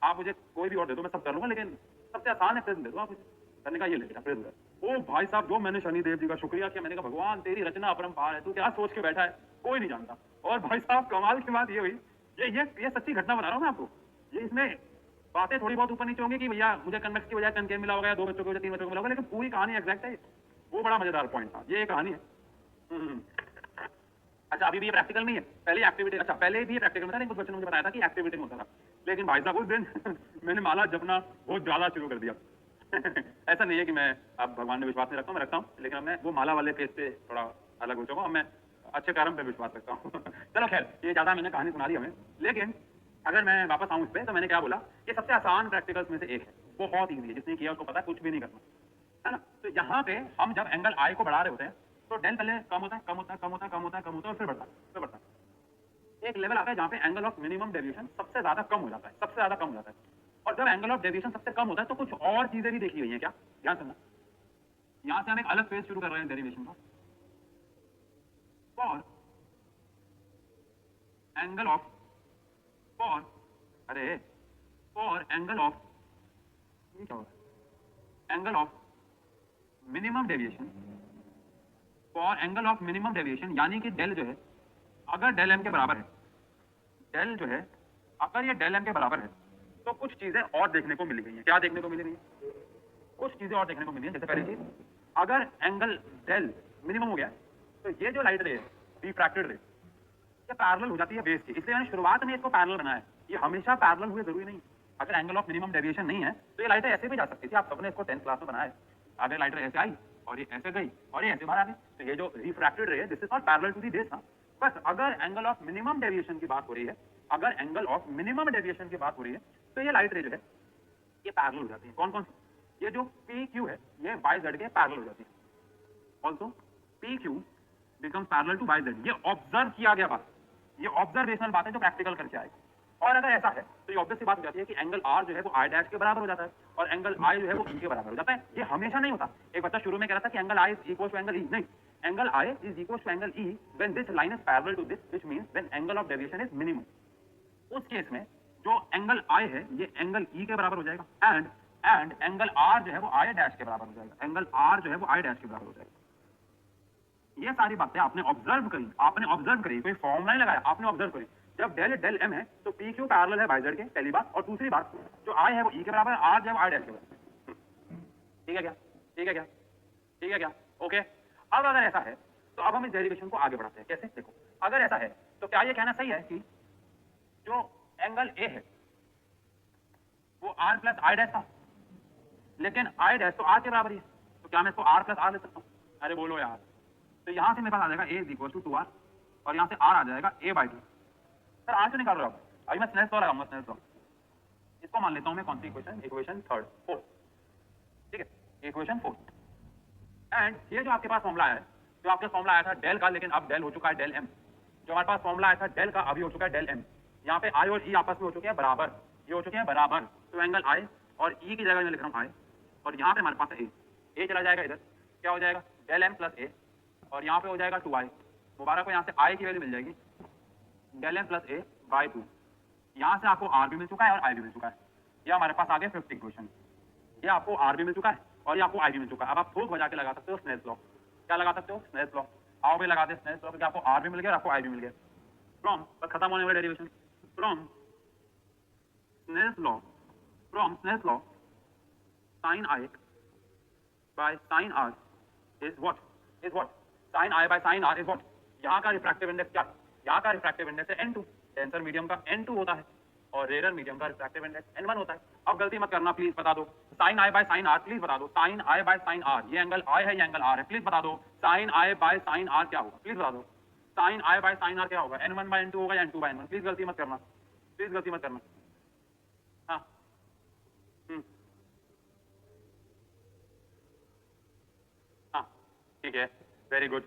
[SPEAKER 1] आप मुझे कोई भी और दे दो, मैं सब कर लूंगा, लेकिन सबसे आसान है प्रिज्म दे दो आप मुझे। करने का ये ले बेटा प्रिज्म। ओ भाई साहब जो मैंने शनिदेव जी का शुक्रिया किया, मैंने कहा भगवान तेरी रचना अपरंपार है, तू क्या सोच के बैठा है कोई नहीं जानता। और भाई साहब कमाल की बात ये हुई, ये सच्ची घटना बता रहा हूँ मैं आपको। ये इसमें बातें थोड़ी बहुत ऊपर नीचे होंगी कि भैया मुझे कन्वेक्स की बजाय कनकेव मिला होगा, 2 बच्चों को 3 बच्चों को मिला होगा, लेकिन पूरी कहानी एग्जैक्ट है। वो बड़ा मजेदार पॉइंट था, ये कहानी है। अच्छा अभी भी ये प्रैक्टिकल में ही है, पहले एक्टिविटी, अच्छा पहले भी ये प्रैक्टिकल में था, लेकिन कुछ बच्चों ने मुझे बताया था कि एक्टिविटी में होता था। लेकिन भाई साहब उस दिन मैंने माला जपना बहुत ज्यादा शुरू कर दिया। ऐसा नहीं है कि मैं अब भगवान में विश्वास नहीं रखता हूँ, मैं रखता हूँ, लेकिन अब मैं वो माला वाले फेज से थोड़ा अलग हो चुका हूँ। मैं अच्छे कर्म पे विश्वास रखता हूँ। चलो खैर ये ज्यादा मैंने कहानी सुना दी हमें, लेकिन अगर मैं वापस आऊँ इस पे, तो मैंने क्या बोला, ये सबसे आसान प्रैक्टिकल्स में से एक है, बहुत ईजी है, जिसने किया उसको पता है कुछ भी नहीं करना है ना। तो यहाँ पे हम जब एंगल आई को बढ़ा रहे होते हैं तो डेल पहले कम होता है, कम होता है, कम होता है, कम होता है, कम होता है, और फिर बढ़ता है, फिर बढ़ता है। एक लेवल आता है जहाँ पे एंगल ऑफ मिनिमम डेविएशन सबसे ज्यादा कम हो जाता है, सबसे ज्यादा कम हो जाता है। और जब एंगल ऑफ डेविएशन सबसे कम होता है तो कुछ और चीजें भी देखी गई हैं, क्या ध्यान सुनना। यहाँ से हम एक अलग फेज शुरू कर रहे हैं डेरिवेशन का। For angle of for angle of angle of minimum deviation, for angle of minimum deviation, यानी कि डेल जो है अगर डेल एम के बराबर है, डेल जो है अगर ये डेल एम के बराबर है, तो कुछ चीजें और देखने को मिली गई हैं। क्या देखने को मिली गई है? कुछ चीजें और देखने को मिली हैं। जैसे पहली चीज, अगर एंगल डेल मिनिमम हो गया तो ये जो लाइट रे है, रिफ्रैक्टेड रे, ये पैरेलल हो जाती है बेस की। इसलिए मैंने शुरुआत में इसको पैरेलल बनाया है, ये हमेशा पैरेलल हुए जरूरी नहीं। अगर एंगल ऑफ मिनिमम डेविएशन नहीं है तो ये लाइटें ऐसे भी जा सकती थी, आप सबने इसको 10th क्लास में बनाया है। अगर लाइट ऐसे आई और ये ऐसे गई और ये ऐसे बाहर आ गई, तो ये जो रिफ्रैक्टेड रे है this is not parallel to the base ना। बस अगर एंगल ऑफ मिनिमम डेविएशन की बात हो रही है, अगर एंगल ऑफ मिनिमम डेविएशन की बात हो रही है, तो ये लाइट रे जो है ये पैरेलल हो जाती है। कौन कौन सी? ये जो पी क्यू है ये वाई जेड के पैरेलल हो जाती है। Also P Q becomes parallel to Y Z. ये ऑब्जर्व किया गया बात, ये ऑब्जर्वेशनल बात है जो प्रैक्टिकल करके आएगी। और अगर ऐसा है तो ये ऑब्वियस सी बात हो जाती है कि एंगल आर जो है वो आई डैश के बराबर हो जाता है और एंगल आई जो है वो ई के बराबर हो जाता है। ये हमेशा नहीं होता। एक बच्चा शुरू में कह रहा था कि angle I is equal to angle E, नहीं, angle I is equal to angle E when this line is parallel to this, which means when angle of deviation is minimum. उस केस में जो एंगल आई है ये एंगल ई के बराबर हो जाएगा एंड एंगल आर जो है वो आई डैश के बराबर हो जाएगा, एंगल आर जो है वो आई डैश के बराबर हो जाएगा। ये सारी बातें आपने ऑब्जर्व करी, कोई फॉर्मूला नहीं लगाया, आपने ऑब्जर्व करी। जब डेल एम है तो पी क्यू पैरेलल है वाई जेड के, पहली बात। और दूसरी बात, जो आई है वो ई के बराबर है, आर जो है वो आई डैश के बराबर। ठीक है क्या? ठीक है क्या? ठीक है क्या? ओके। अब अगर ऐसा है तो अब हम इस डेरिवेशन को आगे बढ़ाते हैं। कैसे? देखो, अगर ऐसा है तो क्या ये कहना सही है कि जो एंगल ए है वो आर प्लस आई डैश था, लेकिन आई डैश तो आर के बराबर ही है, तो क्या मैं इसको आर प्लस आर ले सकता हूँ? अरे बोलो यार। तो यहां से मेरे पास आ जाएगा a is equal to 2r और यहां से r आ जाएगा a/2। सर r क्यों निकाल रहे हो आप? अभी मैं स्नेल्स लॉ लगाऊंगा, स्नेल्स लॉ। इसको मान लेता हूं मैं कौन सी इक्वेशन? इक्वेशन 4, ठीक है, इक्वेशन 4। एंड ये जो आपके पास फॉर्मूला है, जो आपके फॉर्मूला आया था डेल का, लेकिन अब डेल हो चुका है डेल एम। जो हमारे पास फॉर्मूला आया था डेल का, अभी हो चुका है डेल एम। यहाँ पे आई और ई आपस में हो चुके हैं बराबर, ये हो चुके हैं बराबर। तो एंगल आई और ई की जगह मैं लिख रहा हूँ आई, और यहाँ पे हमारे पास है ए चला जाएगा इधर, क्या हो जाएगा? डेल एम प्लस ए, और यहाँ पे हो जाएगा 2i। मुबारक को यहाँ से i की वैल्यू मिल जाएगी del M plus A by 2। यहाँ से आपको r भी मिल चुका है और i भी मिल चुका है। ये हमारे पास आ गया 5th इक्वेशन। ये आपको r भी मिल चुका है और ये आपको i भी मिल चुका है। अब आप थोक बजा के लगा सकते हो स्नेल्स लॉ। क्या लगा सकते हो? Snell's law. आओ भी लगाते हैं स्नेल्स लॉ, क्योंकि आपको r भी मिल गया और आपको i भी मिल गया। फ्रॉम, बस खत्म होने वाला derivation, from Snell's law sin i by sin r is what? sin i by sin r is what? यहाँ का रिफ्रैक्टिव इंडेक्स क्या? यहाँ का रिफ्रैक्टिव इंडेक्स है n2। टेंसर मीडियम का n2 होता है। और रेयर मीडियम का रिफ्रैक्टिव इंडेक्स n1 होता है। अब गलती मत करना, प्लीज बता दो sine I by sine R, please बता दो sine I by sine R, ये एंगल आई है, ये एंगल आर है, प्लीज बता दो sine I by sine R क्या होगा, प्लीज बता दो sine I by sine R क्या होगा, n1 बाय n2 होगा या n2 बाय n1, प्लीज गलती मत करना, प्लीज गलती मत करना। हाँ हाँ ठीक है, वेरी गुड,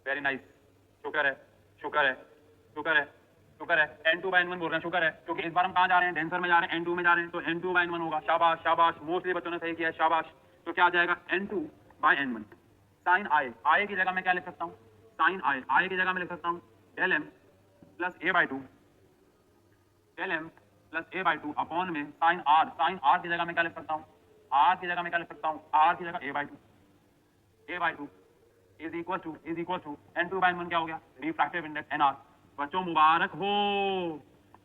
[SPEAKER 1] वेरी नाइस, शुक्र है, शुक्र है, शुक्र है, शुक्र है, n2 बाय n1 बोल रहे हैं, शुक्र है, क्योंकि इस बार हम कहाँ जा रहे हैं, डेंसर में जा रहे हैं, n2 में जा रहे हैं, तो n2 बाय n1 होगा। शाबाश शाबाश, मोस्टली बच्चों ने सही किया है, शाबाश। तो क्या आ जाएगा, n2 बाय n1। साइन आई, आई की जगह मैं क्या लिख सकता हूँ, साइन आई, आई की जगह मैं लिख सकता हूँ del M plus A by two, del M plus A by two upon में साइन आर, साइन आर की जगह मैं क्या लिख सकता हूँ, आर की जगह मैं क्या लिख सकता हूँ, आर की जगह A by two, A by two is equal to n2 by n1 क्या हो गया, रिफ्रैक्टिव इंडेक्स nr। बच्चों मुबारक हो,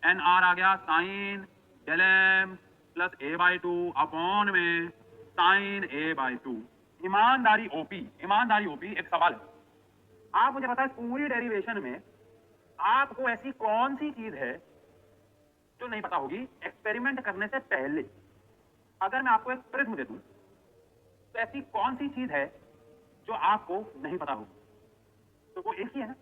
[SPEAKER 1] nr आ गया sine del M plus A by two upon में साइन ए बाई टू। ईमानदारी ओपी, ईमानदारी ओपी, एक सवाल है, आप मुझे बताएं पूरी डेरिवेशन में आपको ऐसी कौन सी चीज है जो नहीं पता होगी एक्सपेरिमेंट करने से पहले। अगर मैं आपको एक प्रिज्म दे दूं तो ऐसी कौन सी चीज है जो आपको नहीं पता होगी, तो वो एक ही है ना,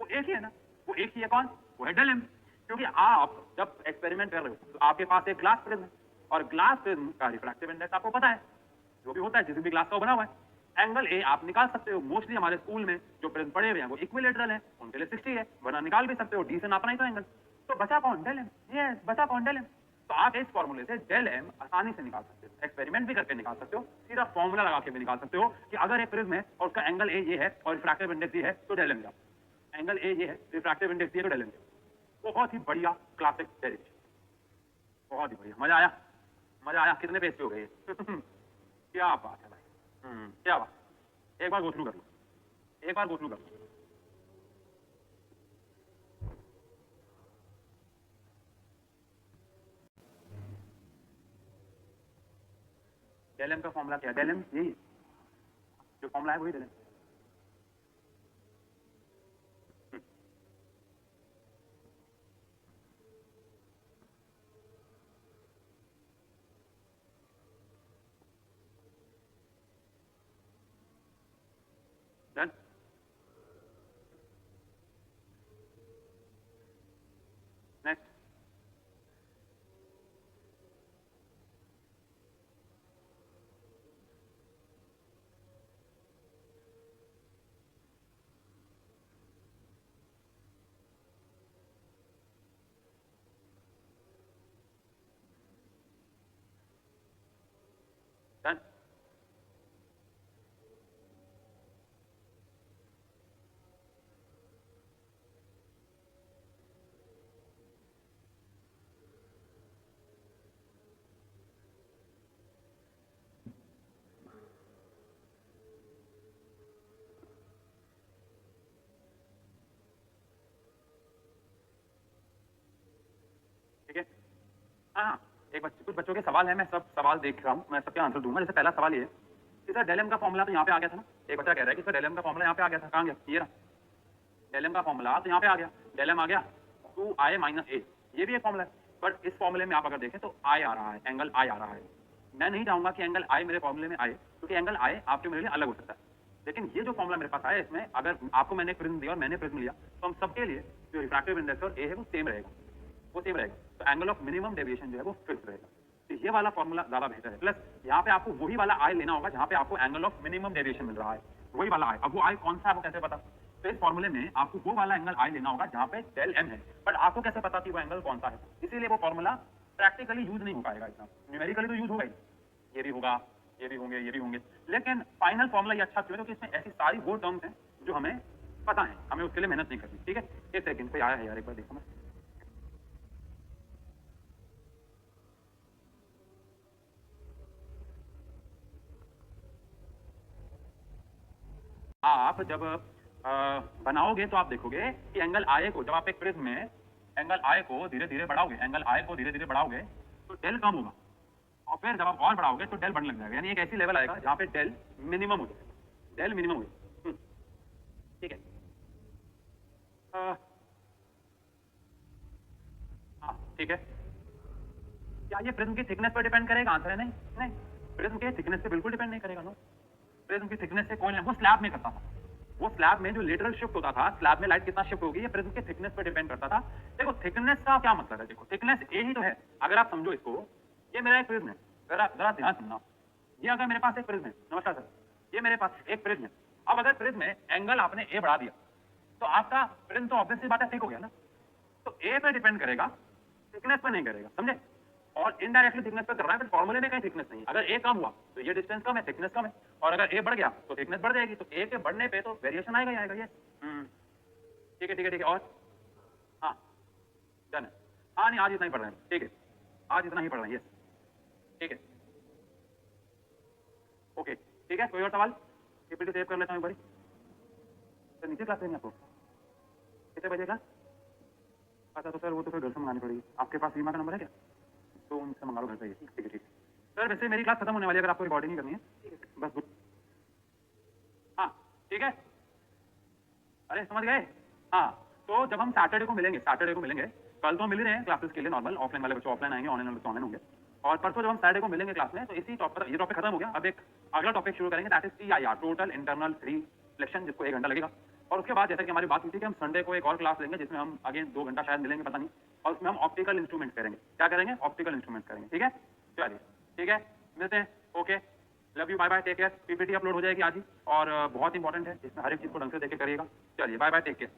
[SPEAKER 1] वो एक ही है ना, वो एक ही है, कौन, वो है डेल एम। क्योंकि आप जब एक्सपेरिमेंट कर रहे हो तो आपके पास एक ग्लास प्रिज्म है, और ग्लास प्रिज्म का रिफ्रैक्टिव इंडेक्स आपको पता है, जो भी होता है जिस भी ग्लास का बना हुआ है। एंगल ए आप निकाल सकते हो, मोस्टली हमारे स्कूल में जो प्रिज्म पड़े हुए हैं वो इक्विलेटरल है, उनके लिए 60 है, वरना निकाल भी सकते हो, डी से नापना ही तो एंगल। तो बचा कौन, डेल एम, यस बचा कौन, डेल एम। तो आप इस फॉर्मूले से डेल एम आसानी से निकाल सकते हो, एक्सपेरिमेंट भी करके निकाल सकते हो, सीधा फॉर्मूला लगा के भी निकाल सकते हो कि अगर एक प्रिज्म है और उसका एंगल ए ये है और रिफ्रैक्टिव इंडेक्स ये है तो डेल एम क्या, एंगल ए ये है, रिफ्रैक्टिव इंडेक्स ये तो डेल एम क्या। बहुत ही बढ़िया क्लासिक डेरिवेशन, बहुत ही बढ़िया, मजा आया, मजा आया, कितने पेज पे हो गए क्या बात है भाई, क्या बात, एक बार गो थ्रू कर लो, एक बार गो थ्रू कर लो। डेल एम का फॉर्मूला क्या है, डेल एम यही जो फॉर्मूला है वही del M. Done, next, done. ठीक है, हाँ, एक बच्चे, कुछ बच्चों के सवाल है, मैं सब सवाल देख रहा हूँ, मैं सबके आंसर दूंगा। जैसे पहला सवाल ये है कि सर डेल एम का फॉर्मूला तो यहाँ पे आ गया था ना, एक बच्चा कह रहा है कि सर डेल एम का फॉर्मूला यहाँ पे आ गया था, कहाँ गया, ये रहा, डेल एम का फॉर्मूला तो यहाँ पे आ गया, डेल एम आ गया 2i माइनस ए, ये भी एक फॉर्मूला है, बट इस फॉर्मूले में आप अगर देखें तो आई आ रहा है, एंगल आई आ रहा है। मैं नहीं चाहूंगा कि एंगल आई मेरे फॉर्मूले में आए, क्योंकि एंगल आई आपके मेरे लिए अलग हो सकता है, लेकिन ये जो फॉर्मूला मेरे पास आया इसमें अगर आपको मैंने एक प्रिज्म दिया और मैंने प्रिज्म लिया तो हम सबके लिए जो रिफ्रैक्टिव इंडेक्स और ए है वो सेम रहेगा, वो सेम रहेगा, तो एंगल ऑफ मिनिमम डेविएशन जो है वो फिक्स रहेगा। तो ये वाला फॉर्मूला ज्यादा बेहतर है। प्लस यहाँ पे आपको वही वाला आई लेना होगा जहाँ पे आपको एंगल ऑफ मिनिमम डेविएशन मिल रहा है, वही वाला आई। अब वो आई कौन सा है वो कैसे पता, तो इस फॉर्मूले में आपको वो वाला एंगल आई लेना होगा जहाँ पे डेल एम है, बट आपको कैसे पता कि वो एंगल कौन सा है, इसीलिए वो फॉर्मूला प्रैक्टिकली यूज नहीं हो पाएगा इतना, न्यूमेरिकली तो यूज होगा ही, ये भी होगा, ये भी होंगे, ये भी होंगे, लेकिन फाइनल फॉर्मूला ये अच्छा क्यों है, क्योंकि इसमें ऐसी सारी वो टर्म्स हैं जो हमें पता है, हमें उसके लिए मेहनत नहीं करनी। ठीक है, एक सेकंड कोई आया है यार, एक बार देखो मैं, आप जब बनाओगे तो आप देखोगे कि एंगल आए को, जब आप एक प्रिज्म में एंगल आए को धीरे धीरे बढ़ाओगे, एंगल आए को धीरे धीरे बढ़ाओगे तो डेल कम होगा, और फिर जब आप और बढ़ाओगे तो डेल बढ़ने लग जाएगा, यानी एक ऐसी लेवल आएगा जहाँ पे डेल मिनिमम हो जाए, डेल मिनिमम हो जाए। ठीक है, हाँ ठीक है, क्या ये प्रिज्म की थिकनेस पर डिपेंड करेगा? आंसर है नहीं। नहीं, प्रिज्म के थिकनेस पे बिल्कुल डिपेंड नहीं करेगा। नो, प्रिज्म की थिकनेस से कोई नहीं, वो स्लैब में करता था। वो स्लैब में जो लेटरल शिफ्ट होता था, स्लैब में लाइट कितना शिफ्ट होगी, ये प्रिज्म के थिकनेस पे डिपेंड करता था। देखो थिकनेस का क्या मतलब है, देखो थिकनेस ए ही तो है। अगर आप समझो इसको, ये मेरा एक प्रिज्म है, जरा जरा ध्यान सुनना। ये अगर मेरे पास एक प्रिज्म है, नमस्कार सर, ये मेरे पास एक प्रिज्म है। अब अगर प्रिज्म में एंगल आपने ए बढ़ा दिया, तो आपका प्रिज्म तो ऑब्वियसली बात है ठीक हो गया ना। तो ए पे डिपेंड करेगा, थिकनेस पे नहीं करेगा, समझे? और इनडायरेक्टली थिकनेस पे कर रहा है, फिर फॉर्मूले में कहीं थिकनेस नहीं है। अगर ए कम हुआ तो ये डिस्टेंस कम है, थिकनेस कम है, और अगर ए बढ़ गया तो थिकनेस बढ़ जाएगी। तो ए के बढ़ने पे तो वेरिएशन आएगा ही आएगा। ये ठीक है ठीक है ठीक है। और हाँ डन है। हाँ नहीं, आज इतना ही पढ़ रहे हैं, ठीक है, आज इतना ही पढ़ रहे हैं। यस ठीक है, ओके ठीक है। कोई और सवाल? पीपीटी सेव कर लेता हूँ एक बारी। सर नीचे क्लास लेंगे आपको कितने बजे का? अच्छा तो सर वो तो फिर घर से मंगानी पड़ेगी। आपके पास सीमा का नंबर है क्या? तो उनसे मंगा लो घर पे। ठीक है ठीक है सर। वैसे मेरी क्लास खत्म होने वाली है, अगर आपको रिकॉर्डिंग ही करनी है बस गुड। हाँ ठीक है, अरे समझ गए। हाँ तो जब हम सैटरडे को मिलेंगे, कल तो मिल ही रहे हैं क्लासेस के लिए नॉर्मल, ऑफलाइन वाले बच्चे ऑफलाइन आएंगे, ऑनलाइन वाले बच्चे ऑनलाइन होंगे। और परसों जब हम सैटरडे को मिलेंगे क्लास में, तो इसी टॉपिक, ये टॉपिक खत्म हो गया, अब एक अगला टॉपिक शुरू करेंगे, that is TIR, total internal reflection, जिसको 1 घंटा लगेगा। और उसके बाद जैसे कि हमारी बात हुई थी कि हम संडे को एक और क्लास लेंगे, जिसमें हम अगेन 2 घंटा शायद मिलेंगे, पता नहीं, और उसमें हम ऑप्टिकल इंस्ट्रूमेंट करेंगे। क्या करेंगे? ऑप्टिकल इंस्ट्रूमेंट करेंगे। ठीक है, चलिए ठीक है, मिलते हैं। Okay, love you, bye bye, take care. PPT upload हो जाएगी आज ही, और बहुत इंपॉर्टेंट है, इसमें हर एक चीज को ढंग से देख के करिएगा। चलिए बाय बाय, टेक केयर।